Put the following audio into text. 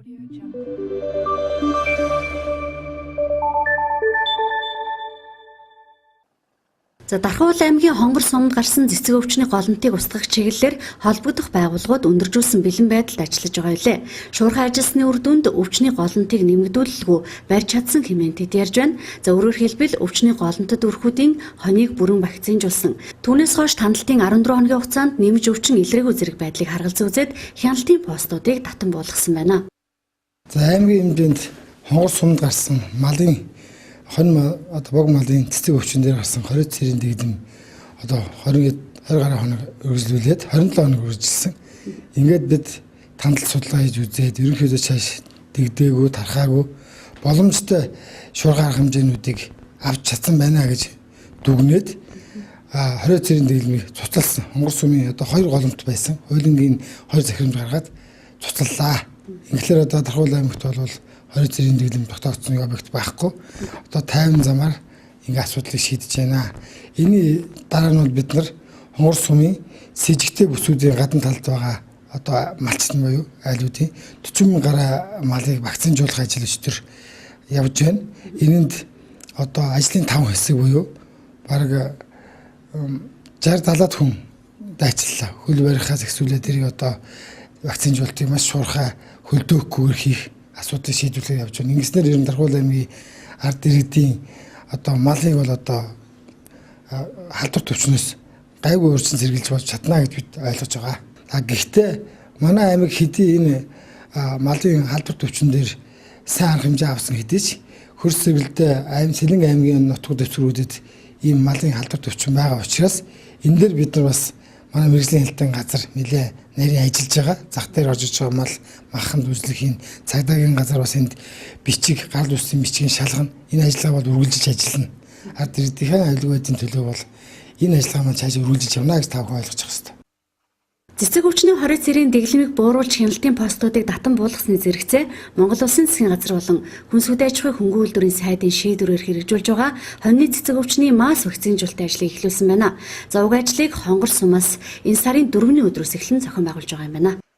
За Дархуул аймгийн Хонгор суманд гарсан цэцэг өвчний голомтыг устгах чиглэлээр холбогдох байгууллагууд өндөржүүлсэн бэлэн байдалд ажиллаж байгаа билээ. Шуурхай ажилласны үр дүнд өвчний голомтыг нэмэгдүүлэлгүй барьж чадсан хэмээн тэд ярьж байна. За өөрөөр хэлбэл өвчний голомтод өрхүүдийн хонийг бүрэн вакцинжуулсан. Түүнээс хойш тандалтын 14 хоногийн хугацаанд нэмж өвчин илрээгүй зэрэг байдлыг харгалзан үзээд хяналтын постуудыг татан буулгасан байна. За аймгийн хэмжээнд Хонгор суманд гарсан малын бог малын цэцэг өвчин дээр гарсан 20 цэрийн дэгдэм 20 гаруй хоног үргэлжлүүлээд 27 хоног үргэлжилсэн. Ингээд бид тандалт судалгаа хийж үзээд ерөнхийдөө цааш дэгдээгүй, тархаагүй боломжтой шуурхай арга хэмжээнүүдийг авч чадсан байна гэж дүгнээд 20 цэрийн дэглэмийг цуцлалсан. Хонгор сумын 2 голомт байсан. Хуулингийн 2 захирамж гаргаад цуцлаллаа. Ингээр Дархуул аймагт бол 20 цэрийн дэглэм тогтоогдсон объект байхгүй. 50 замаар ингээ асуудлыг шийдэж байна. Энийн дараа нь бид нар Хонгор сумын сэжигтэй бүсүүдийн гадна талд байгаа малчтан буюу айлуудын 40,000 гаруй малыг вакцинжуулах ажил өчтөр явж байна. Энэнд ажлын 5 хэсэг буюу бараг 60-70 хүн дайцлаа. Хөл барихаас эхсүүлээ тэрийг вакцинжуулалтыг маш шуурхай хөлдөөхгүйгээр хийх асуудлыг шийдвэрлэх явж байна. Ингэснээр ер нь Дархуул аймгийн ард иргэдийн малыг бол халдвар төвчнөөс гайгүй урьдчилан сэргийлж болж чадна гэж бид ойлгож байгаа. Гэхдээ манай аймаг хэдий энэ малын халдвар төвчин дээр сайн арга хэмжээ авсан хэдий ч хөрс сэргэлдээ Сэлэнг аймгийн нутаг дэвсгэрүүдэд ийм малын халдвар төвчин байгаа учраас энэ дээр бид нар бас манай мэргэжлийн хэлтэн газар нэлээ нарийн ажиллаж байгаа. Зах дээр орж иж байгаа мал маханд үзлэхийн цагдаагийн газар бас энд бичиг, гал үсгийн бичгийн шалгана. Энэ ажиллагаа бол үргэлжлэж ажиллана. Ард иргэдийн аюулгүй байдлын төлөө бол энэ ажиллагаа маань цааш үргэлжлэж явна гэж та бүхэн ойлгож байгаа хэрэгтэй. Цэцэг өвчний 20 цэрийн дэглэмийг бууруулж хяналтын постуудыг татан буулгасны зэрэгцээ Монгол Улсын засгийн газар болон хүнс хүндэт аж ахуйн хөнгөн үйлдвэрийн сайдын шийдвэрээр хэрэгжүүлж байгаа хоньны цэцэг өвчний масс вакцинжуулалтын ажлыг эхлүүлсэн байна. За уг ажлыг Хонгор сумаас энэ сарын 4-ний өдрөөс эхлэн зохион байгуулж байгаа юм байна.